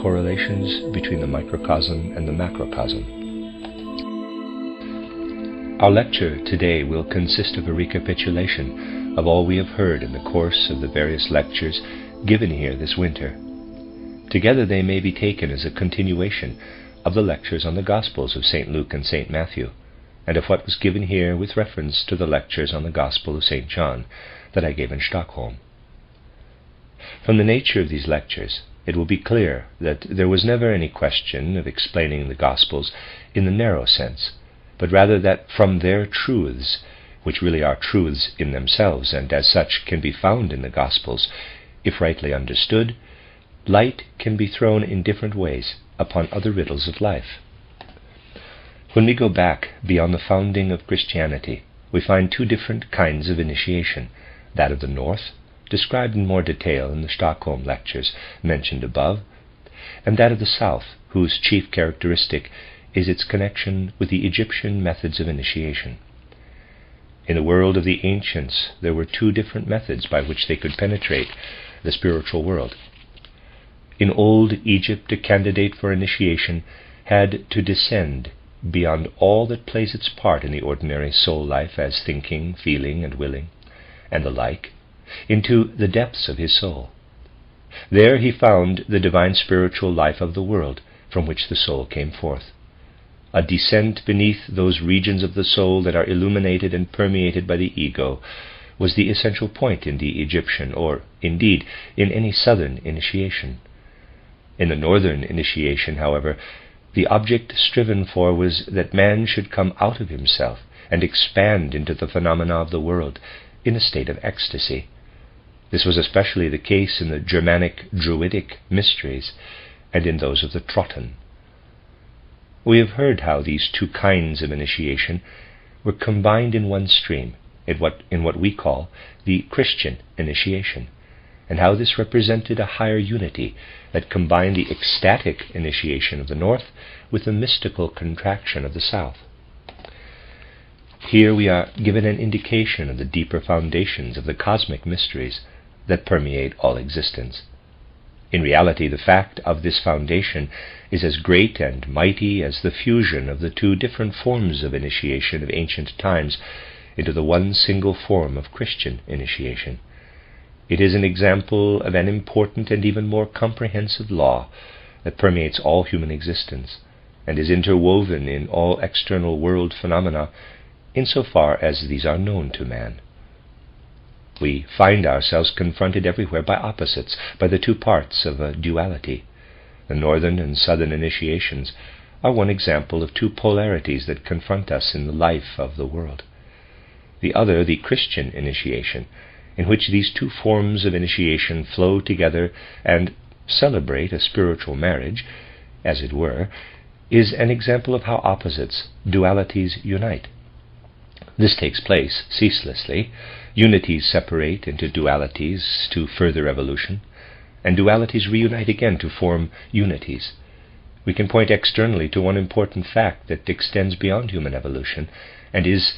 correlations between the microcosm and the macrocosm. Our lecture today will consist of a recapitulation of all we have heard in the course of the various lectures given here this winter. Together they may be taken as a continuation of the lectures on the Gospels of St. Luke and St. Matthew, and of what was given here with reference to the lectures on the Gospel of St. John that I gave in Stockholm. From the nature of these lectures, it will be clear that there was never any question of explaining the Gospels in the narrow sense, but rather that from their truths, which really are truths in themselves and as such can be found in the Gospels, if rightly understood, light can be thrown in different ways upon other riddles of life. When we go back beyond the founding of Christianity, we find two different kinds of initiation, that of the North, described in more detail in the Stockholm lectures mentioned above, and that of the South, whose chief characteristic is its connection with the Egyptian methods of initiation. In the world of the ancients, there were two different methods by which they could penetrate the spiritual world. In old Egypt, a candidate for initiation had to descend beyond all that plays its part in the ordinary soul life as thinking, feeling, and willing, and the like, into the depths of his soul. There he found the divine spiritual life of the world from which the soul came forth. A descent beneath those regions of the soul that are illuminated and permeated by the ego was the essential point in the Egyptian, or indeed in any southern initiation. In the northern initiation, however, the object striven for was that man should come out of himself and expand into the phenomena of the world in a state of ecstasy. This was especially the case in the Germanic Druidic mysteries and in those of the Trotten. We have heard how these two kinds of initiation were combined in one stream, in what we call the Christian initiation, and how this represented a higher unity that combined the ecstatic initiation of the North with the mystical contraction of the South. Here we are given an indication of the deeper foundations of the cosmic mysteries that permeate all existence. In reality, the fact of this foundation is as great and mighty as the fusion of the two different forms of initiation of ancient times into the one single form of Christian initiation. It is an example of an important and even more comprehensive law that permeates all human existence and is interwoven in all external world phenomena insofar as these are known to man. We find ourselves confronted everywhere by opposites, by the two parts of a duality. The northern and southern initiations are one example of two polarities that confront us in the life of the world. The other, the Christian initiation, in which these two forms of initiation flow together and celebrate a spiritual marriage, as it were, is an example of how opposites, dualities, unite. This takes place ceaselessly. Unities separate into dualities to further evolution, and dualities reunite again to form unities. We can point externally to one important fact that extends beyond human evolution and is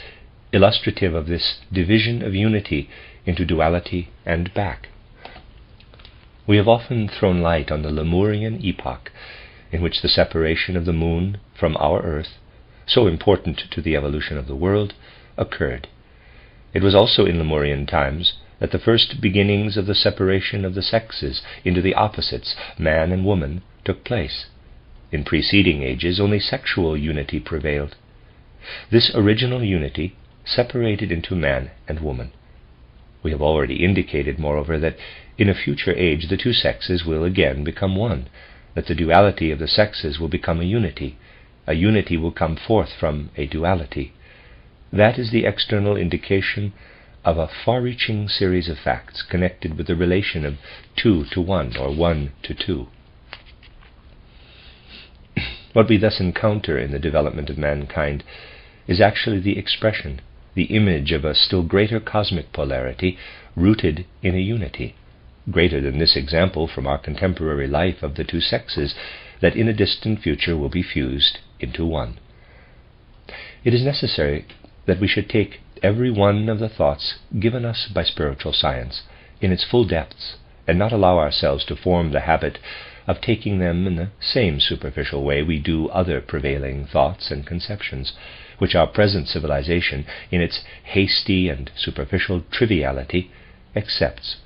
illustrative of this division of unity into duality and back. We have often thrown light on the Lemurian epoch, in which the separation of the moon from our earth, so important to the evolution of the world, occurred. It was also in Lemurian times that the first beginnings of the separation of the sexes into the opposites, man and woman, took place. In preceding ages, only sexual unity prevailed. This original unity separated into man and woman. We have already indicated, moreover, that in a future age the two sexes will again become one, that the duality of the sexes will become a unity will come forth from a duality. That is the external indication of a far-reaching series of facts connected with the relation of 2 to 1 or 1 to 2. What we thus encounter in the development of mankind is actually the expression, the image of a still greater cosmic polarity rooted in a unity, greater than this example from our contemporary life of the two sexes that in a distant future will be fused into one. It is necessary that we should take every one of the thoughts given us by spiritual science in its full depths, and not allow ourselves to form the habit of taking them in the same superficial way we do other prevailing thoughts and conceptions, which our present civilization, in its hasty and superficial triviality, accepts.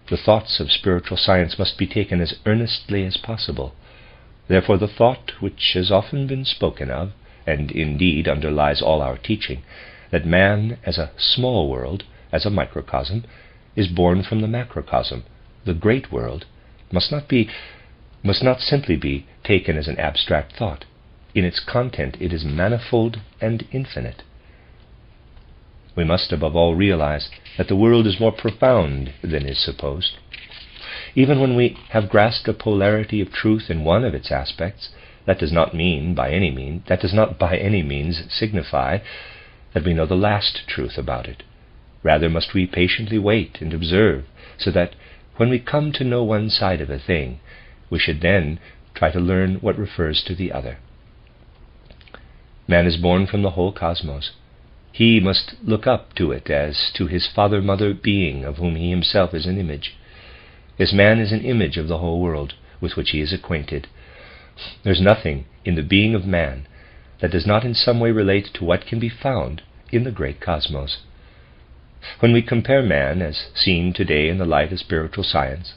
The thoughts of spiritual science must be taken as earnestly as possible. Therefore the thought which has often been spoken of, and indeed underlies all our teaching, that man as a small world, as a microcosm, is born from the macrocosm, the great world, must not simply be taken as an abstract thought. In its content it is manifold and infinite. We must above all realize that the world is more profound than is supposed. Even when we have grasped a polarity of truth in one of its aspects, that does not by any means signify that we know the last truth about it. Rather must we patiently wait and observe, so that when we come to know one side of a thing, we should then try to learn what refers to the other. Man is born from the whole cosmos. He must look up to it as to his father-mother being, of whom he himself is an image. This man is an image of the whole world with which he is acquainted. There is nothing in the being of man that does not in some way relate to what can be found in the great cosmos. When we compare man, as seen today in the light of spiritual science,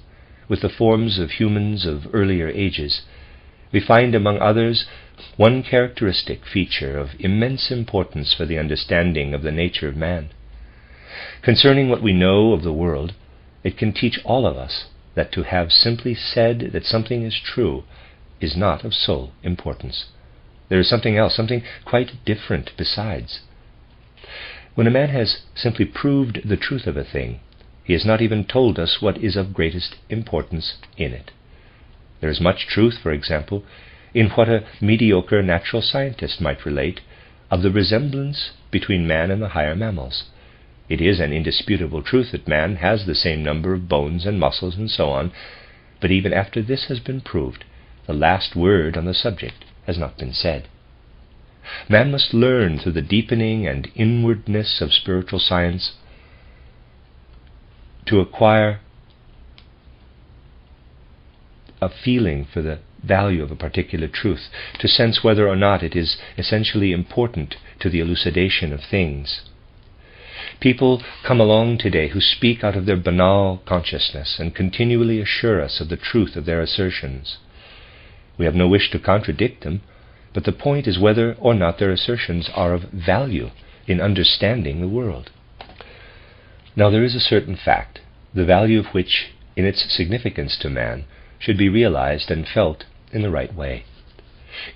with the forms of humans of earlier ages, we find among others one characteristic feature of immense importance for the understanding of the nature of man. Concerning what we know of the world, it can teach all of us that to have simply said that something is true is not of sole importance. There is something else, something quite different besides. When a man has simply proved the truth of a thing, he has not even told us what is of greatest importance in it. There is much truth, for example, in what a mediocre natural scientist might relate of the resemblance between man and the higher mammals. It is an indisputable truth that man has the same number of bones and muscles and so on, but even after this has been proved, the last word on the subject has not been said. Man must learn through the deepening and inwardness of spiritual science to acquire a feeling for the value of a particular truth, to sense whether or not it is essentially important to the elucidation of things. People come along today who speak out of their banal consciousness and continually assure us of the truth of their assertions. We have no wish to contradict them, but the point is whether or not their assertions are of value in understanding the world. Now there is a certain fact, the value of which, in its significance to man, should be realized and felt in the right way.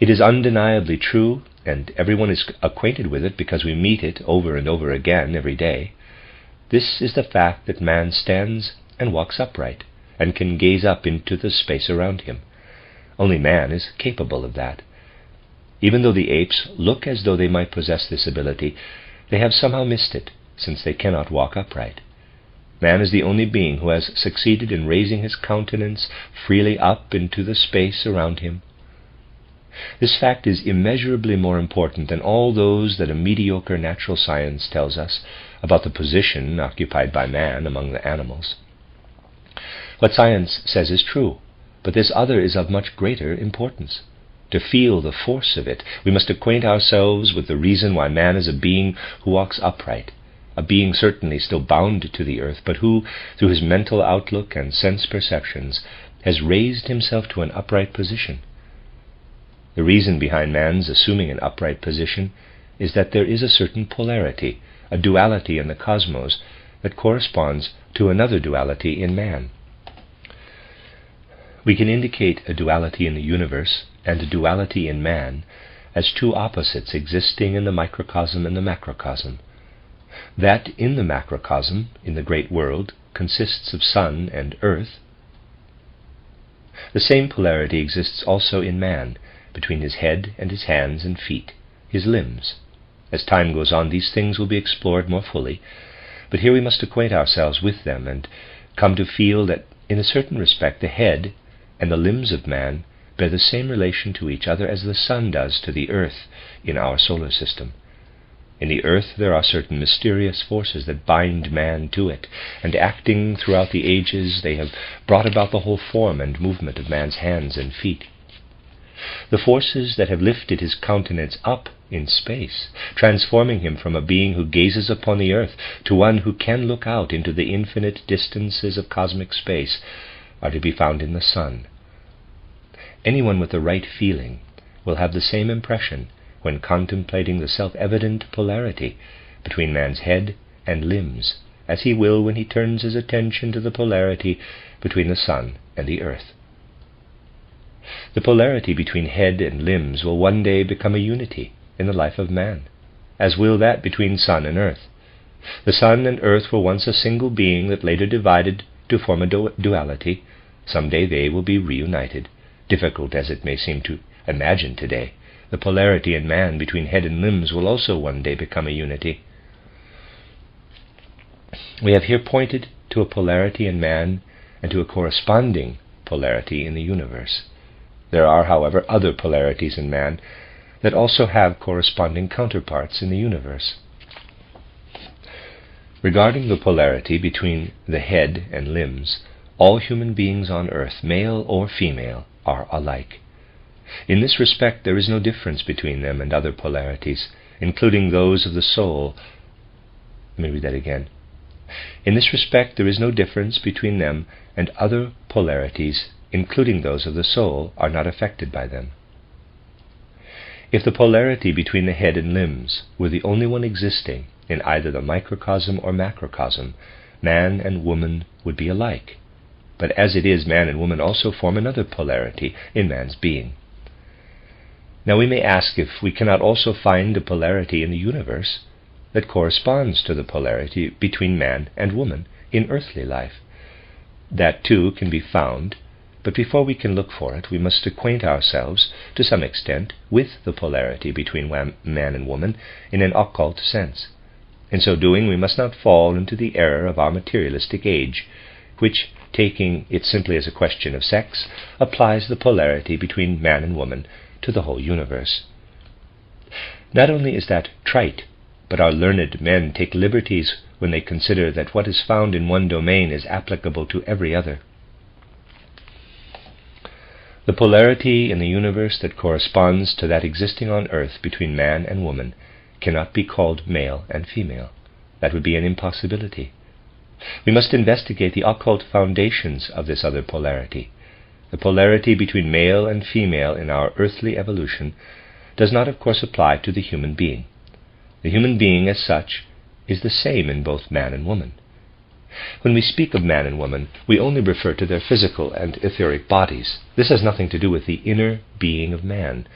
It is undeniably true, and everyone is acquainted with it because we meet it over and over again every day. This is the fact that man stands and walks upright, and can gaze up into the space around him. Only man is capable of that. Even though the apes look as though they might possess this ability, they have somehow missed it, since they cannot walk upright. Man is the only being who has succeeded in raising his countenance freely up into the space around him. This fact is immeasurably more important than all those that a mediocre natural science tells us about the position occupied by man among the animals. What science says is true, but this other is of much greater importance. To feel the force of it, we must acquaint ourselves with the reason why man is a being who walks upright, a being certainly still bound to the earth, but who, through his mental outlook and sense perceptions, has raised himself to an upright position. The reason behind man's assuming an upright position is that there is a certain polarity, a duality in the cosmos that corresponds to another duality in man. We can indicate a duality in the universe and a duality in man as two opposites existing in the microcosm and the macrocosm. That in the macrocosm, in the great world, consists of sun and earth. The same polarity exists also in man, between his head and his hands and feet, his limbs. As time goes on, these things will be explored more fully, but here we must acquaint ourselves with them and come to feel that in a certain respect the head and the limbs of man bear the same relation to each other as the sun does to the earth in our solar system. In the earth there are certain mysterious forces that bind man to it, and acting throughout the ages they have brought about the whole form and movement of man's hands and feet. The forces that have lifted his countenance up in space, transforming him from a being who gazes upon the earth to one who can look out into the infinite distances of cosmic space, are to be found in the sun. Anyone with the right feeling will have the same impression when contemplating the self-evident polarity between man's head and limbs, as he will when he turns his attention to the polarity between the sun and the earth. The polarity between head and limbs will one day become a unity in the life of man, as will that between sun and earth. The sun and earth were once a single being that later divided to form a duality. Some day they will be reunited. Difficult as it may seem to imagine today, the polarity in man between head and limbs will also one day become a unity. We have here pointed to a polarity in man and to a corresponding polarity in the universe. There are, however, other polarities in man that also have corresponding counterparts in the universe. Regarding the polarity between the head and limbs, all human beings on earth, male or female, are alike. In this respect there is no difference between them and other polarities, including those of the soul. Let me read that again. In this respect there is no difference between them and other polarities, including those of the soul, are not affected by them. If the polarity between the head and limbs were the only one existing in either the microcosm or macrocosm, man and woman would be alike. But as it is, man and woman also form another polarity in man's being. Now we may ask if we cannot also find a polarity in the universe that corresponds to the polarity between man and woman in earthly life. That too can be found, but before we can look for it, we must acquaint ourselves to some extent with the polarity between man and woman in an occult sense. In so doing, we must not fall into the error of our materialistic age, which, taking it simply as a question of sex, applies the polarity between man and woman to the whole universe. Not only is that trite, but our learned men take liberties when they consider that what is found in one domain is applicable to every other. The polarity in the universe that corresponds to that existing on earth between man and woman cannot be called male and female. That would be an impossibility. We must investigate the occult foundations of this other polarity. The polarity between male and female in our earthly evolution does not, of course, apply to the human being. The human being, as such, is the same in both man and woman. When we speak of man and woman, we only refer to their physical and etheric bodies. This has nothing to do with the inner being of man,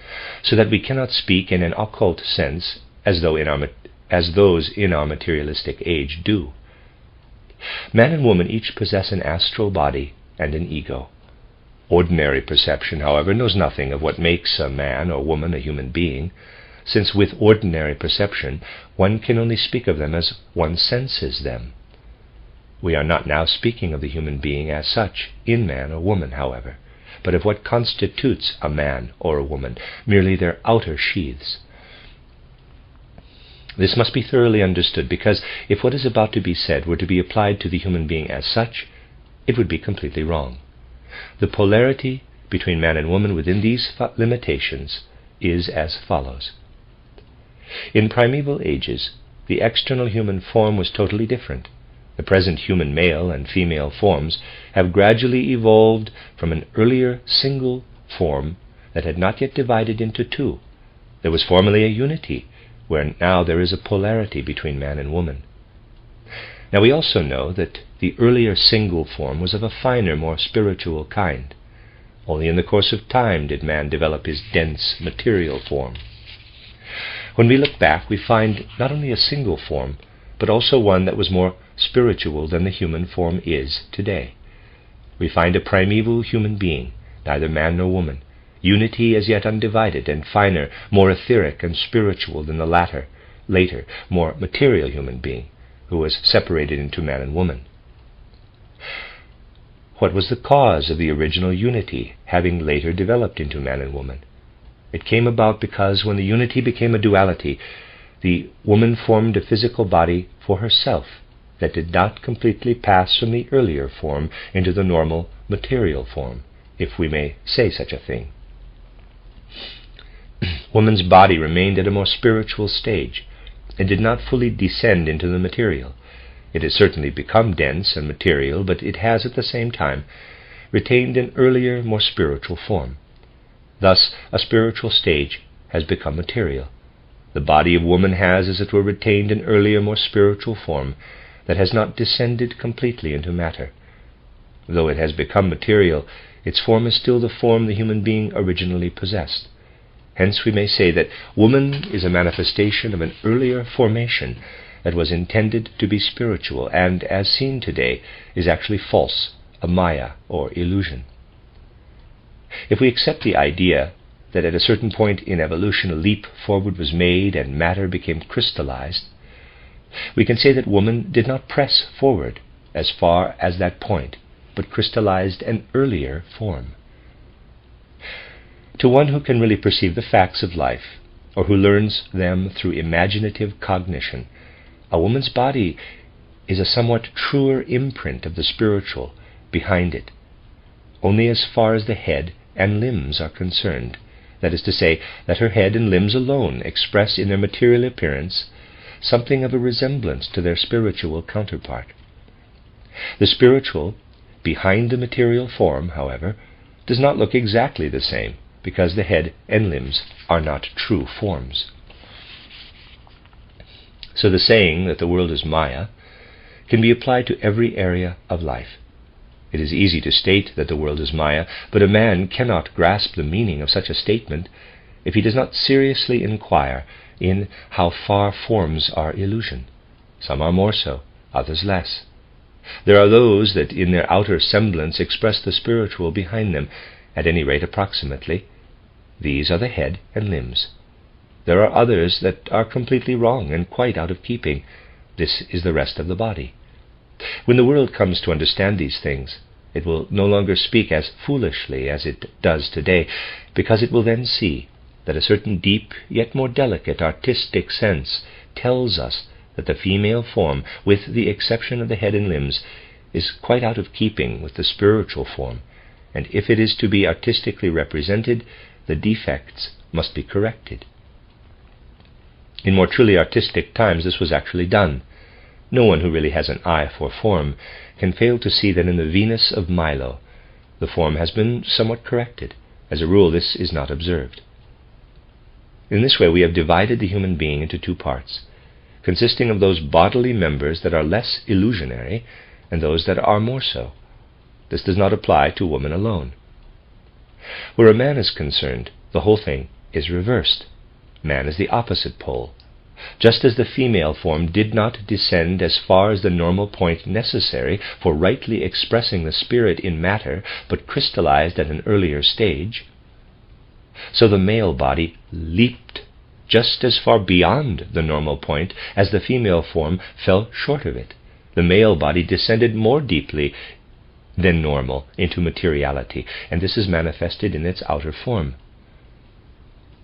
so that we cannot speak in an occult sense as those in our materialistic age do. Man and woman each possess an astral body and an ego. Ordinary perception, however, knows nothing of what makes a man or woman a human being, since with ordinary perception one can only speak of them as one senses them. We are not now speaking of the human being as such, in man or woman, however, but of what constitutes a man or a woman, merely their outer sheaths. This must be thoroughly understood, because if what is about to be said were to be applied to the human being as such, it would be completely wrong. The polarity between man and woman within these limitations is as follows. In primeval ages, the external human form was totally different. The present human male and female forms have gradually evolved from an earlier single form that had not yet divided into two. There was formerly a unity, where now there is a polarity between man and woman. Now we also know that the earlier single form was of a finer, more spiritual kind. Only in the course of time did man develop his dense material form. When we look back, we find not only a single form, but also one that was more spiritual than the human form is today. We find a primeval human being, neither man nor woman, unity as yet undivided, and finer, more etheric and spiritual than the later, more material human being, who was separated into man and woman. What was the cause of the original unity, having later developed into man and woman? It came about because when the unity became a duality, the woman formed a physical body for herself that did not completely pass from the earlier form into the normal material form, if we may say such a thing. Woman's body remained at a more spiritual stage and did not fully descend into the material. It has certainly become dense and material, but it has at the same time retained an earlier, more spiritual form. Thus, a spiritual stage has become material. The body of woman has, as it were, retained an earlier, more spiritual form that has not descended completely into matter. Though it has become material, its form is still the form the human being originally possessed. Hence we may say that woman is a manifestation of an earlier formation that was intended to be spiritual, and, as seen today, is actually false, a maya, or illusion. If we accept the idea that at a certain point in evolution a leap forward was made and matter became crystallized, we can say that woman did not press forward as far as that point, but crystallized an earlier form. To one who can really perceive the facts of life, or who learns them through imaginative cognition, a woman's body is a somewhat truer imprint of the spiritual behind it, only as far as the head and limbs are concerned. That is to say, that her head and limbs alone express in their material appearance something of a resemblance to their spiritual counterpart. The spiritual, behind the material form, however, does not look exactly the same, because the head and limbs are not true forms. So the saying that the world is Maya can be applied to every area of life. It is easy to state that the world is Maya, but a man cannot grasp the meaning of such a statement if he does not seriously inquire in how far forms are illusion. Some are more so, others less. There are those that in their outer semblance express the spiritual behind them, at any rate approximately. These are the head and limbs. There are others that are completely wrong and quite out of keeping. This is the rest of the body. When the world comes to understand these things, it will no longer speak as foolishly as it does today, because it will then see that a certain deep, yet more delicate artistic sense tells us that the female form, with the exception of the head and limbs, is quite out of keeping with the spiritual form, and if it is to be artistically represented, the defects must be corrected. In more truly artistic times this was actually done. No one who really has an eye for form can fail to see that in the Venus of Milo the form has been somewhat corrected. As a rule, this is not observed. In this way we have divided the human being into two parts, consisting of those bodily members that are less illusionary and those that are more so. This does not apply to woman alone. Where a man is concerned, the whole thing is reversed. Man is the opposite pole. Just as the female form did not descend as far as the normal point necessary for rightly expressing the spirit in matter, but crystallized at an earlier stage, so the male body leaped just as far beyond the normal point as the female form fell short of it. The male body descended more deeply than normal into materiality, and this is manifested in its outer form.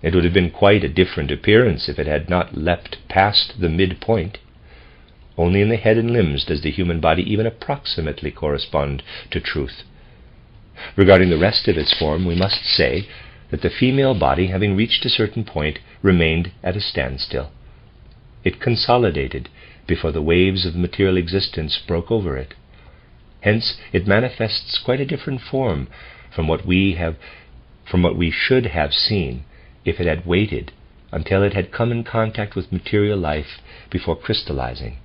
It would have been quite a different appearance if it had not leapt past the midpoint. Only in the head and limbs does the human body even approximately correspond to truth. Regarding the rest of its form, we must say that the female body, having reached a certain point, remained at a standstill. It consolidated before the waves of material existence broke over it. Hence it manifests quite a different form from what we should have seen if it had waited until it had come in contact with material life before crystallizing.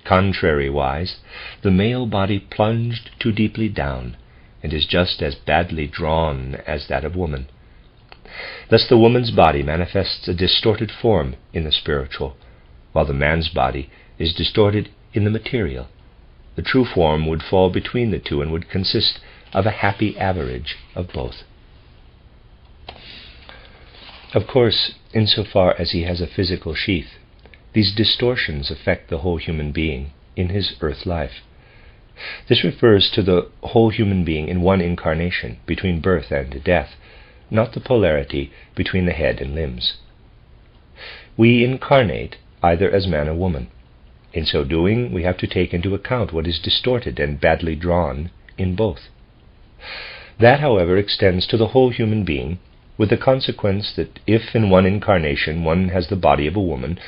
Contrariwise, the male body plunged too deeply down and is just as badly drawn as that of woman. Thus the woman's body manifests a distorted form in the spiritual, while the man's body is distorted in the material. The true form would fall between the two and would consist of a happy average of both. Of course, insofar as he has a physical sheath, these distortions affect the whole human being in his earth life. This refers to the whole human being in one incarnation, between birth and death, not the polarity between the head and limbs. we incarnate either as man or woman. In so doing, we have to take into account what is distorted and badly drawn in both. That, however, extends to the whole human being, with the consequence that if in one incarnation one has the body of a woman,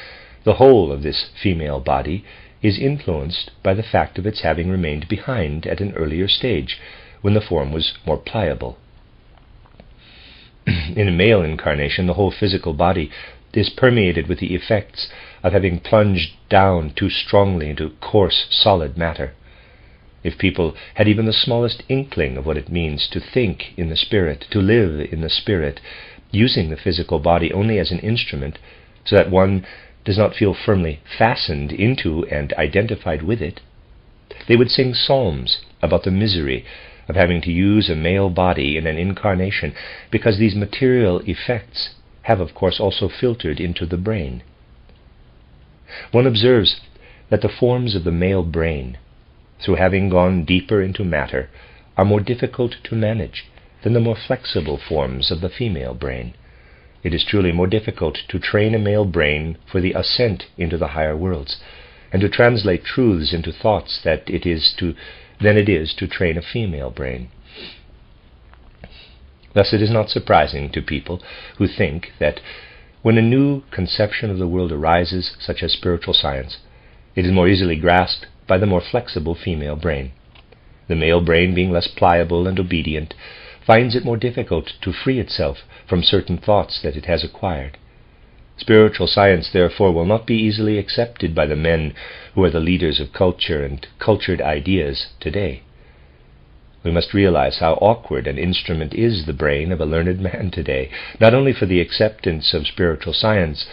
the whole of this female body is influenced by the fact of its having remained behind at an earlier stage, when the form was more pliable. In a male incarnation, the whole physical body is permeated with the effects of having plunged down too strongly into coarse, solid matter. If people had even the smallest inkling of what it means to think in the spirit, to live in the spirit, using the physical body only as an instrument, so that one does not feel firmly fastened into and identified with it, they would sing psalms about the misery of having to use a male body in an incarnation, because these material effects have, of course, also filtered into the brain. One observes that the forms of the male brain, through having gone deeper into matter, are more difficult to manage than the more flexible forms of the female brain. It is truly more difficult to train a male brain for the ascent into the higher worlds, and to translate truths into thoughts than it is to train a female brain. Thus it is not surprising to people who think that when a new conception of the world arises, such as spiritual science, it is more easily grasped by the more flexible female brain. The male brain, being less pliable and obedient, finds it more difficult to free itself from certain thoughts that it has acquired. Spiritual science, therefore, will not be easily accepted by the men who are the leaders of culture and cultured ideas today. We must realize how awkward an instrument is the brain of a learned man today, not only for the acceptance of spiritual science,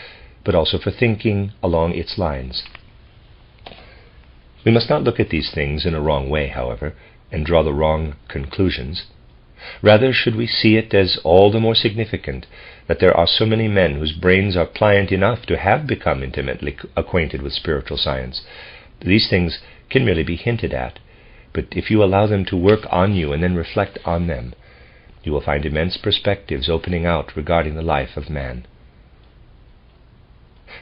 but also for thinking along its lines. We must not look at these things in a wrong way, however, and draw the wrong conclusions. Rather should we see it as all the more significant that there are so many men whose brains are pliant enough to have become intimately acquainted with spiritual science. These things can merely be hinted at, but if you allow them to work on you and then reflect on them, you will find immense perspectives opening out regarding the life of man.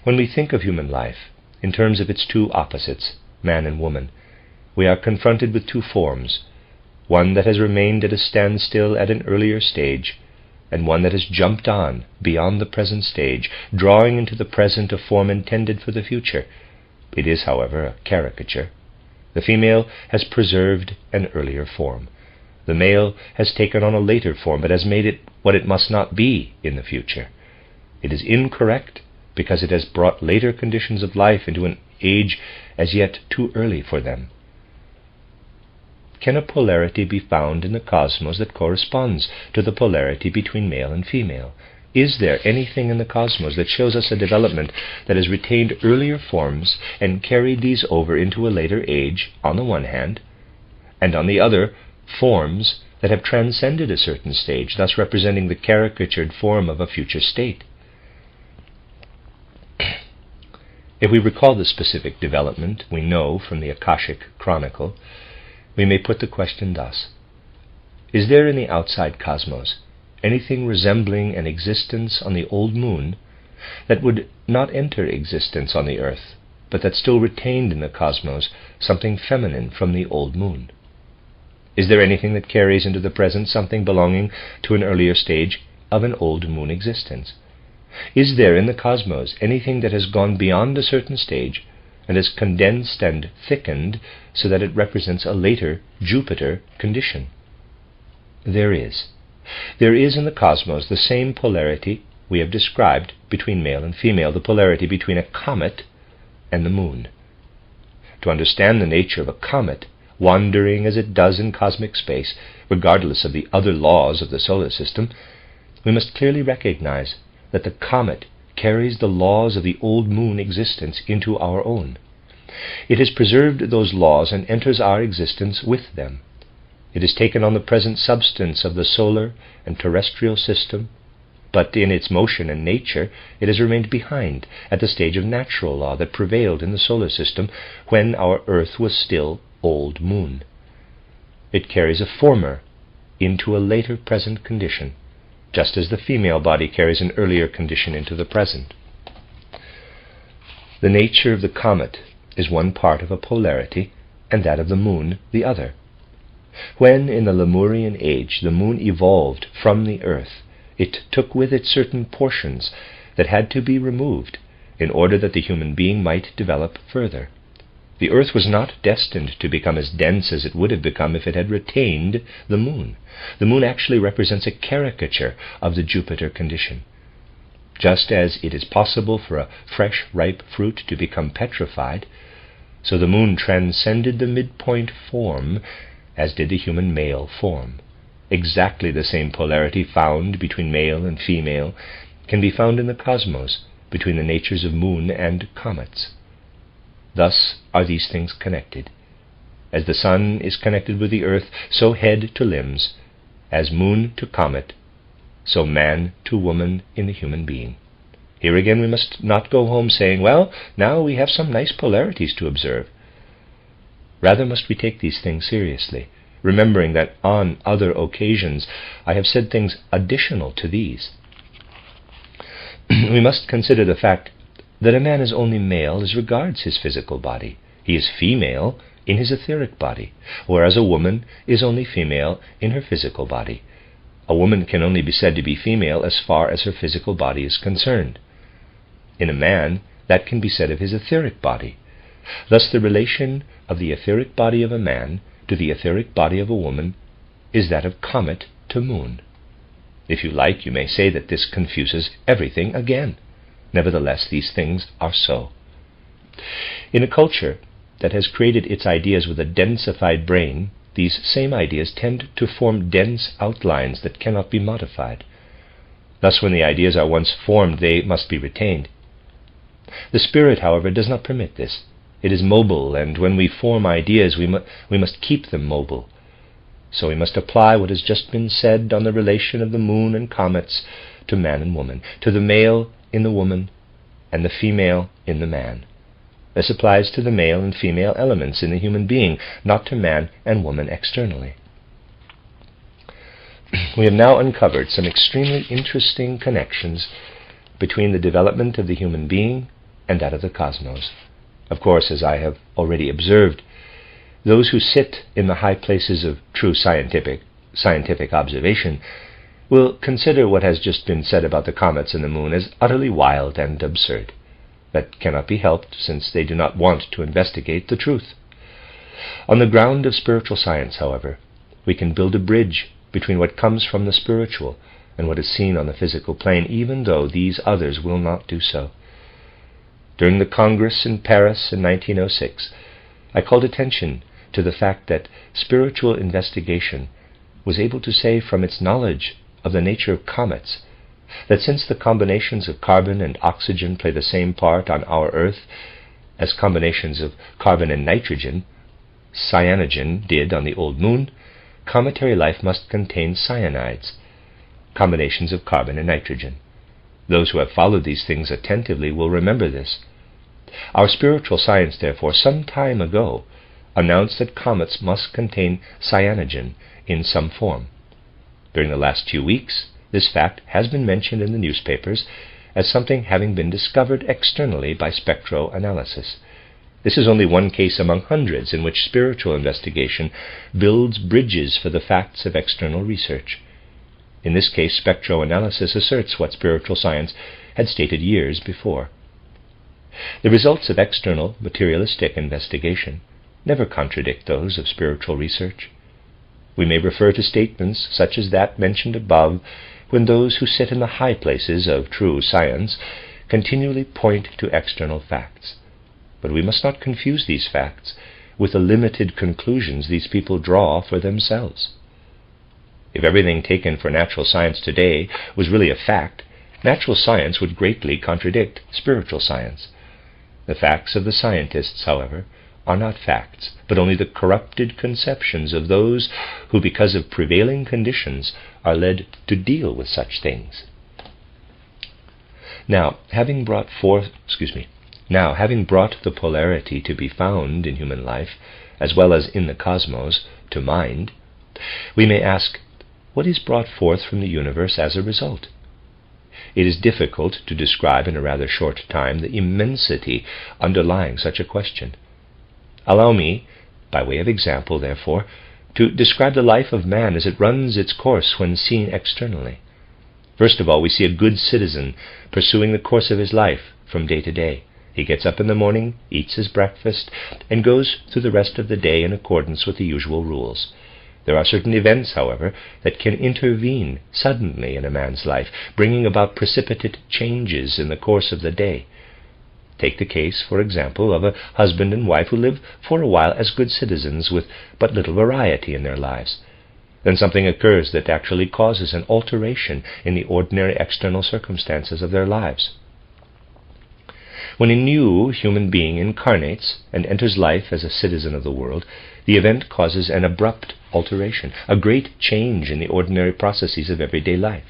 When we think of human life in terms of its two opposites, man and woman, we are confronted with two forms, one that has remained at a standstill at an earlier stage, and one that has jumped on beyond the present stage, drawing into the present a form intended for the future. It is, however, a caricature. The female has preserved an earlier form. The male has taken on a later form, but has made it what it must not be in the future. It is incorrect because it has brought later conditions of life into an age as yet too early for them. Can a polarity be found in the cosmos that corresponds to the polarity between male and female? Is there anything in the cosmos that shows us a development that has retained earlier forms and carried these over into a later age, on the one hand, and on the other, forms that have transcended a certain stage, thus representing the caricatured form of a future state? If we recall the specific development we know from the Akashic Chronicle, we may put the question thus: is there in the outside cosmos anything resembling an existence on the old moon that would not enter existence on the earth, but that still retained in the cosmos something feminine from the old moon? Is there anything that carries into the present something belonging to an earlier stage of an old moon existence? Is there in the cosmos anything that has gone beyond a certain stage and has condensed and thickened so that it represents a later Jupiter condition? There is. There is in the cosmos the same polarity we have described between male and female, the polarity between a comet and the moon. To understand the nature of a comet, wandering as it does in cosmic space, regardless of the other laws of the solar system, we must clearly recognize that the comet carries the laws of the old moon existence into our own. It has preserved those laws and enters our existence with them. It has taken on the present substance of the solar and terrestrial system, but in its motion and nature it has remained behind at the stage of natural law that prevailed in the solar system when our earth was still old moon. It carries a former into a later present condition, just as the female body carries an earlier condition into the present. The nature of the comet is one part of a polarity, and that of the moon the other. When, in the Lemurian age, the moon evolved from the earth, it took with it certain portions that had to be removed in order that the human being might develop further. The earth was not destined to become as dense as it would have become if it had retained the moon. The moon actually represents a caricature of the Jupiter condition. Just as it is possible for a fresh, ripe fruit to become petrified, so the moon transcended the midpoint form, as did the human male form. Exactly the same polarity found between male and female can be found in the cosmos between the natures of moon and comets. Thus are these things connected. As the sun is connected with the earth, so head to limbs, as moon to comet, so man to woman in the human being. Here again we must not go home saying, well, now we have some nice polarities to observe. Rather must we take these things seriously, remembering that on other occasions I have said things additional to these. We must consider the fact that a man is only male as regards his physical body. He is female in his etheric body, whereas a woman is only female in her physical body. A woman can only be said to be female as far as her physical body is concerned. In a man, that can be said of his etheric body. Thus the relation of the etheric body of a man to the etheric body of a woman is that of comet to moon. If you like, you may say that this confuses everything again. Nevertheless, these things are so. In a culture that has created its ideas with a densified brain, these same ideas tend to form dense outlines that cannot be modified. Thus, when the ideas are once formed, they must be retained. The spirit, however, does not permit this. It is mobile, and when we form ideas, we must keep them mobile. So we must apply what has just been said on the relation of the moon and comets to man and woman, to the male in the woman and the female in the man. This applies to the male and female elements in the human being, not to man and woman externally. We have now uncovered some extremely interesting connections between the development of the human being and that of the cosmos. Of course, as I have already observed, those who sit in the high places of true scientific observation will consider what has just been said about the comets and the moon as utterly wild and absurd. That cannot be helped, since they do not want to investigate the truth. On the ground of spiritual science, however, we can build a bridge between what comes from the spiritual and what is seen on the physical plane, even though these others will not do so. During the Congress in Paris in 1906, I called attention to the fact that spiritual investigation was able to say from its knowledge of the nature of comets that since the combinations of carbon and oxygen play the same part on our Earth as combinations of carbon and nitrogen, cyanogen, did on the old moon, cometary life must contain cyanides, combinations of carbon and nitrogen. Those who have followed these things attentively will remember this. Our spiritual science, therefore, some time ago announced that comets must contain cyanogen in some form. During the last few weeks, this fact has been mentioned in the newspapers as something having been discovered externally by spectroanalysis. This is only one case among hundreds in which spiritual investigation builds bridges for the facts of external research. In this case, spectroanalysis asserts what spiritual science had stated years before. The results of external materialistic investigation never contradict those of spiritual research. We may refer to statements such as that mentioned above when those who sit in the high places of true science continually point to external facts. But we must not confuse these facts with the limited conclusions these people draw for themselves. If everything taken for natural science today was really a fact, natural science would greatly contradict spiritual science. The facts of the scientists, however, are not facts, but only the corrupted conceptions of those who, because of prevailing conditions, are led to deal with such things. Now, having brought the polarity to be found in human life, as well as in the cosmos, to mind, we may ask, what is brought forth from the universe as a result? It is difficult to describe in a rather short time the immensity underlying such a question. Allow me, by way of example, therefore, to describe the life of man as it runs its course when seen externally. First of all, we see a good citizen pursuing the course of his life from day to day. He gets up in the morning, eats his breakfast, and goes through the rest of the day in accordance with the usual rules. There are certain events, however, that can intervene suddenly in a man's life, bringing about precipitate changes in the course of the day. Take the case, for example, of a husband and wife who live for a while as good citizens with but little variety in their lives. Then something occurs that actually causes an alteration in the ordinary external circumstances of their lives. When a new human being incarnates and enters life as a citizen of the world, the event causes an abrupt alteration, a great change in the ordinary processes of everyday life.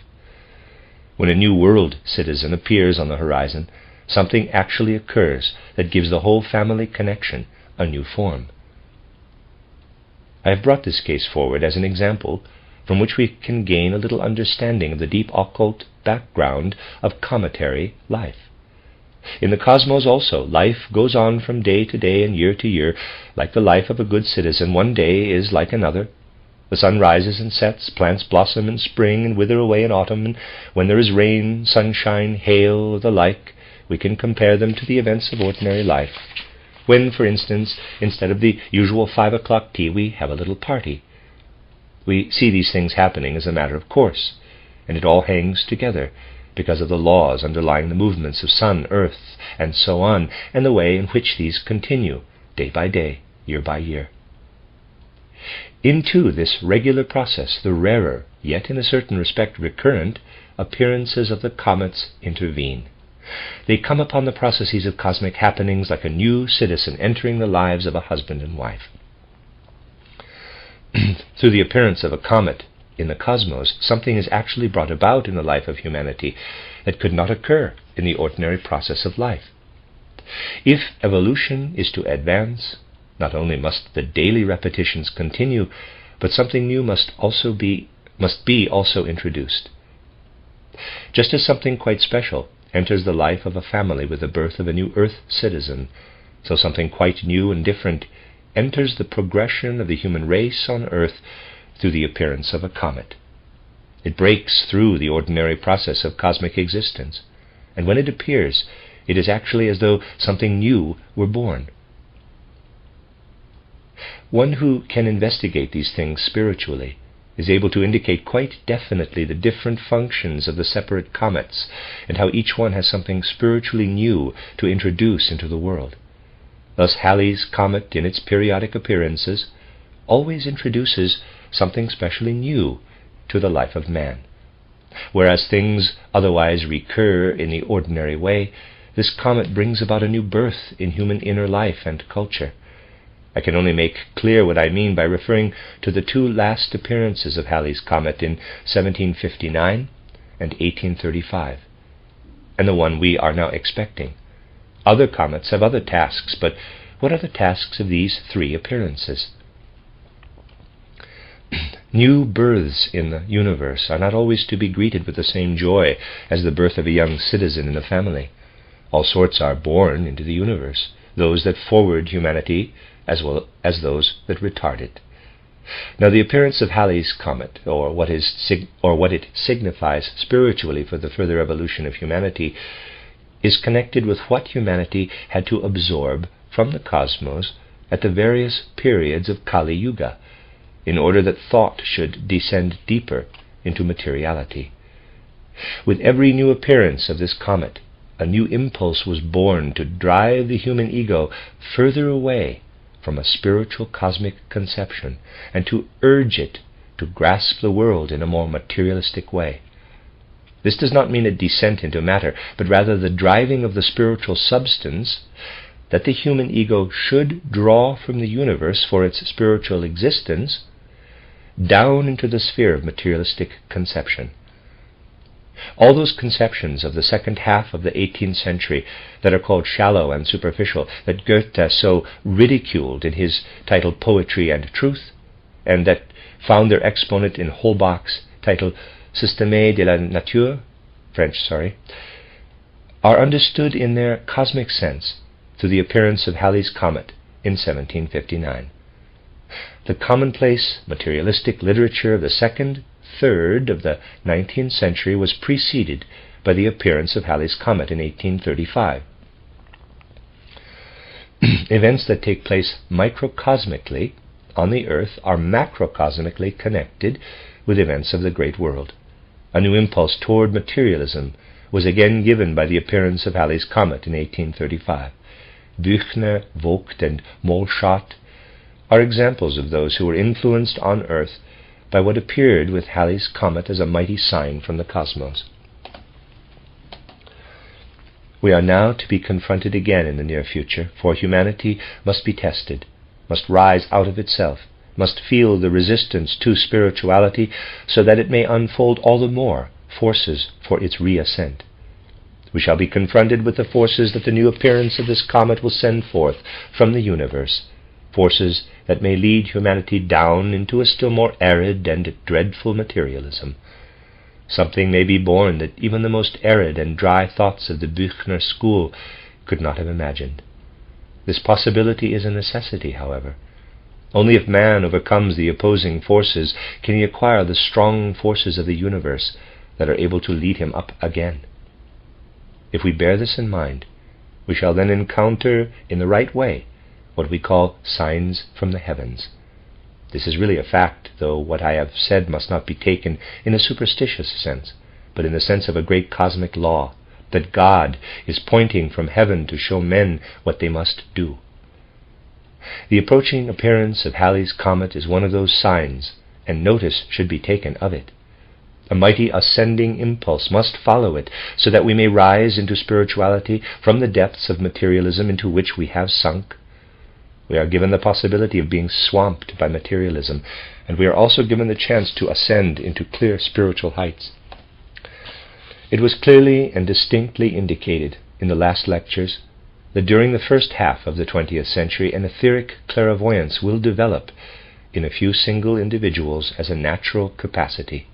When a new world citizen appears on the horizon, something actually occurs that gives the whole family connection a new form. I have brought this case forward as an example from which we can gain a little understanding of the deep occult background of cometary life. In the cosmos also, life goes on from day to day and year to year. Like the life of a good citizen, one day is like another. The sun rises and sets, plants blossom in spring and wither away in autumn, and when there is rain, sunshine, hail, or the like, we can compare them to the events of ordinary life. When, for instance, instead of the usual 5 o'clock tea, we have a little party. We see these things happening as a matter of course, and it all hangs together, because of the laws underlying the movements of sun, earth, and so on, and the way in which these continue, day by day, year by year. Into this regular process, the rarer, yet in a certain respect recurrent, appearances of the comets intervene. They come upon the processes of cosmic happenings like a new citizen entering the lives of a husband and wife. Through the appearance of a comet in the cosmos, something is actually brought about in the life of humanity that could not occur in the ordinary process of life. If evolution is to advance, not only must the daily repetitions continue, but something new must be also introduced. Just as something quite special enters the life of a family with the birth of a new earth citizen, so something quite new and different enters the progression of the human race on earth through the appearance of a comet. It breaks through the ordinary process of cosmic existence, and when it appears, it is actually as though something new were born. One who can investigate these things spiritually is able to indicate quite definitely the different functions of the separate comets and how each one has something spiritually new to introduce into the world. Thus Halley's comet, in its periodic appearances, always introduces something specially new to the life of man. Whereas things otherwise recur in the ordinary way, this comet brings about a new birth in human inner life and culture. I can only make clear what I mean by referring to the two last appearances of Halley's comet in 1759 and 1835, and the one we are now expecting. Other comets have other tasks, but what are the tasks of these 3 appearances? New births in the universe are not always to be greeted with the same joy as the birth of a young citizen in a family. All sorts are born into the universe, those that forward humanity as well as those that retard it. Now the appearance of Halley's comet, or what it signifies spiritually for the further evolution of humanity, is connected with what humanity had to absorb from the cosmos at the various periods of Kali Yuga, in order that thought should descend deeper into materiality. With every new appearance of this comet, a new impulse was born to drive the human ego further away from a spiritual cosmic conception, and to urge it to grasp the world in a more materialistic way. This does not mean a descent into matter, but rather the driving of the spiritual substance that the human ego should draw from the universe for its spiritual existence down into the sphere of materialistic conception. All those conceptions of the second half of the 18th century that are called shallow and superficial, that Goethe so ridiculed in his title Poetry and Truth, and that found their exponent in Holbach's title Système de la Nature, French, are understood in their cosmic sense through the appearance of Halley's comet in 1759. The commonplace materialistic literature of the second third of the 19th century was preceded by the appearance of Halley's comet in 1835. Events that take place microcosmically on the earth are macrocosmically connected with events of the great world. A new impulse toward materialism was again given by the appearance of Halley's comet in 1835. Büchner, Vogt, and Mohlschott are examples of those who were influenced on earth by what appeared with Halley's comet as a mighty sign from the cosmos. We are now to be confronted again in the near future, for humanity must be tested, must rise out of itself, must feel the resistance to spirituality so that it may unfold all the more forces for its reascent. We shall be confronted with the forces that the new appearance of this comet will send forth from the universe, forces that may lead humanity down into a still more arid and dreadful materialism. Something may be born that even the most arid and dry thoughts of the Büchner school could not have imagined. This possibility is a necessity, however. Only if man overcomes the opposing forces can he acquire the strong forces of the universe that are able to lead him up again. If we bear this in mind, we shall then encounter in the right way what we call signs from the heavens. This is really a fact, though what I have said must not be taken in a superstitious sense, but in the sense of a great cosmic law, that God is pointing from heaven to show men what they must do. The approaching appearance of Halley's comet is one of those signs, and notice should be taken of it. A mighty ascending impulse must follow it, so that we may rise into spirituality from the depths of materialism into which we have sunk. We are given the possibility of being swamped by materialism, and we are also given the chance to ascend into clear spiritual heights. It was clearly and distinctly indicated in the last lectures that during the first half of the 20th century an etheric clairvoyance will develop in a few single individuals as a natural capacity.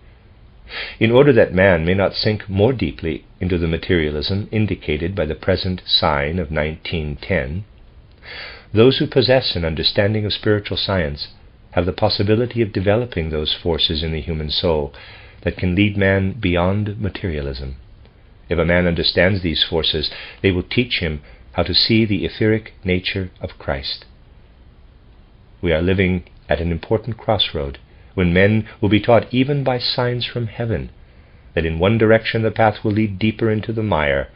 In order that man may not sink more deeply into the materialism indicated by the present sign of 1910, those who possess an understanding of spiritual science have the possibility of developing those forces in the human soul that can lead man beyond materialism. If a man understands these forces, they will teach him how to see the etheric nature of Christ. We are living at an important crossroad, when men will be taught even by signs from heaven that in one direction the path will lead deeper into the mire,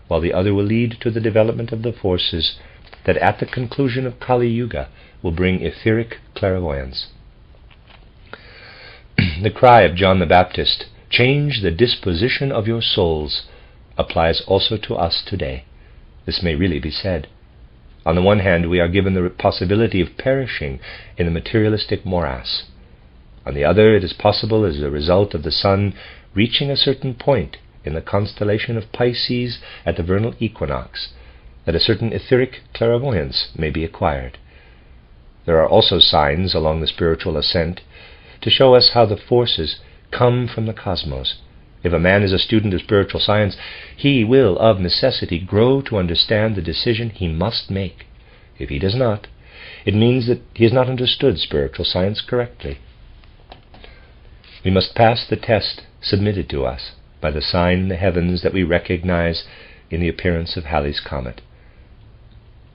while the other will lead to the development of the forces that at the conclusion of Kali Yuga will bring etheric clairvoyance. The cry of John the Baptist, "Change the disposition of your souls," applies also to us today. This may really be said. On the one hand, we are given the possibility of perishing in a materialistic morass. On the other, it is possible, as a result of the sun reaching a certain point in the constellation of Pisces at the vernal equinox, that a certain etheric clairvoyance may be acquired. There are also signs along the spiritual ascent to show us how the forces come from the cosmos. If a man is a student of spiritual science, he will of necessity grow to understand the decision he must make. If he does not, it means that he has not understood spiritual science correctly. We must pass the test submitted to us by the sign in the heavens that we recognize in the appearance of Halley's comet.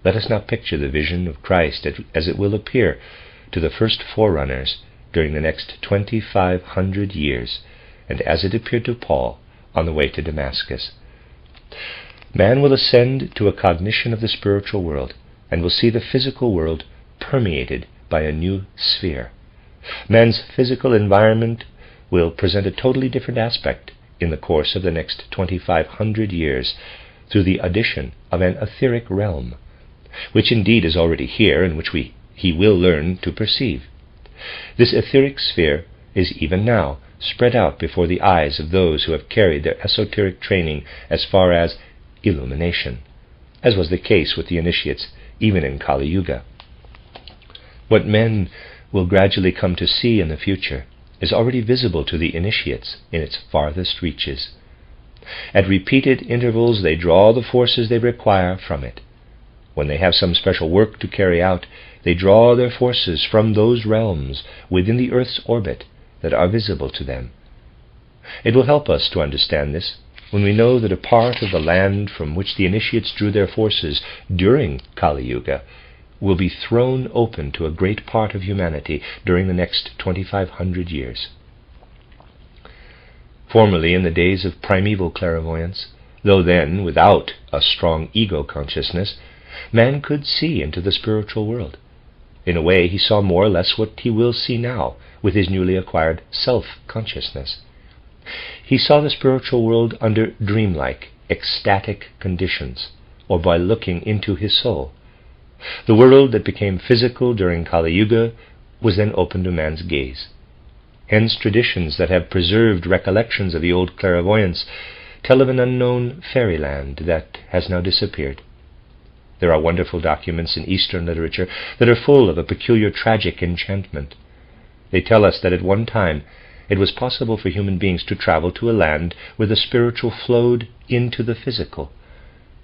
Let us now picture the vision of Christ as it will appear to the first forerunners during the next 2,500 years, and as it appeared to Paul on the way to Damascus. Man will ascend to a cognition of the spiritual world, and will see the physical world permeated by a new sphere. Man's physical environment will present a totally different aspect in the course of the next 2,500 years through the addition of an etheric realm, which indeed is already here and which he will learn to perceive. This etheric sphere is even now spread out before the eyes of those who have carried their esoteric training as far as illumination, as was the case with the initiates even in Kali Yuga. What men will gradually come to see in the future is already visible to the initiates in its farthest reaches. At repeated intervals they draw the forces they require from it. When they have some special work to carry out, they draw their forces from those realms within the Earth's orbit that are visible to them. It will help us to understand this when we know that a part of the land from which the initiates drew their forces during Kali Yuga will be thrown open to a great part of humanity during the next 2,500 years. Formerly, in the days of primeval clairvoyance, though then without a strong ego consciousness, man could see into the spiritual world. In a way, he saw more or less what he will see now with his newly acquired self-consciousness. He saw the spiritual world under dreamlike, ecstatic conditions, or by looking into his soul. The world that became physical during Kali Yuga was then open to man's gaze. Hence traditions that have preserved recollections of the old clairvoyance tell of an unknown fairyland that has now disappeared. There are wonderful documents in Eastern literature that are full of a peculiar tragic enchantment. They tell us that at one time it was possible for human beings to travel to a land where the spiritual flowed into the physical.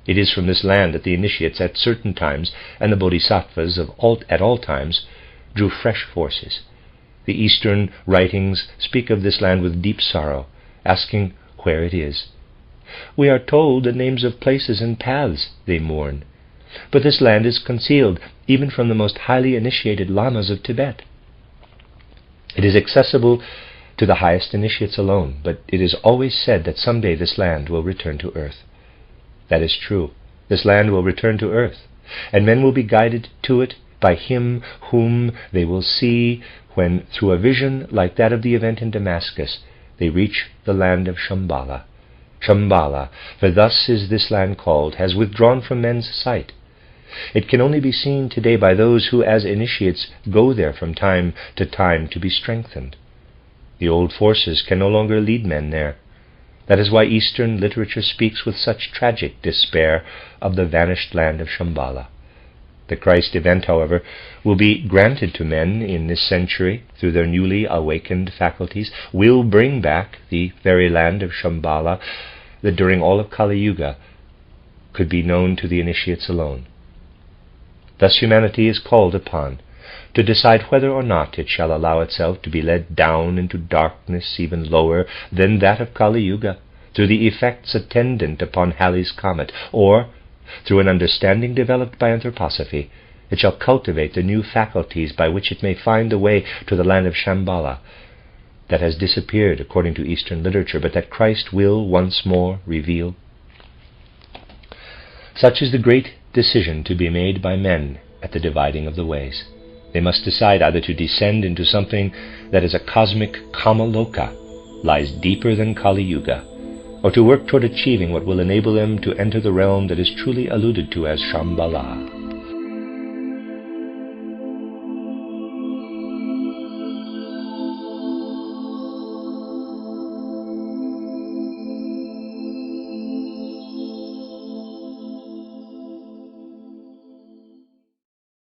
It is from this land that the initiates at certain times and the bodhisattvas at all times drew fresh forces. The Eastern writings speak of this land with deep sorrow, asking where it is. We are told the names of places and paths they mourn, but this land is concealed even from the most highly initiated lamas of Tibet. It is accessible to the highest initiates alone, but it is always said that someday this land will return to earth. That is true. This land will return to earth, and men will be guided to it by him whom they will see when, through a vision like that of the event in Damascus, they reach the land of Shambhala. Shambhala, for thus is this land called, has withdrawn from men's sight. It can only be seen today by those who, as initiates, go there from time to be strengthened. The old forces can no longer lead men there. That is why Eastern literature speaks with such tragic despair of the vanished land of Shambhala. The Christ event, however, will be granted to men in this century through their newly awakened faculties, will bring back the very land of Shambhala that during all of Kali Yuga could be known to the initiates alone. Thus humanity is called upon to decide whether or not it shall allow itself to be led down into darkness even lower than that of Kali Yuga through the effects attendant upon Halley's comet, or through an understanding developed by anthroposophy, it shall cultivate the new faculties by which it may find the way to the land of Shambhala that has disappeared according to Eastern literature, but that Christ will once more reveal. Such is the great decision to be made by men at the dividing of the ways. They must decide either to descend into something that is a cosmic Kamaloka, lies deeper than Kali Yuga, or to work toward achieving what will enable them to enter the realm that is truly alluded to as Shambhala.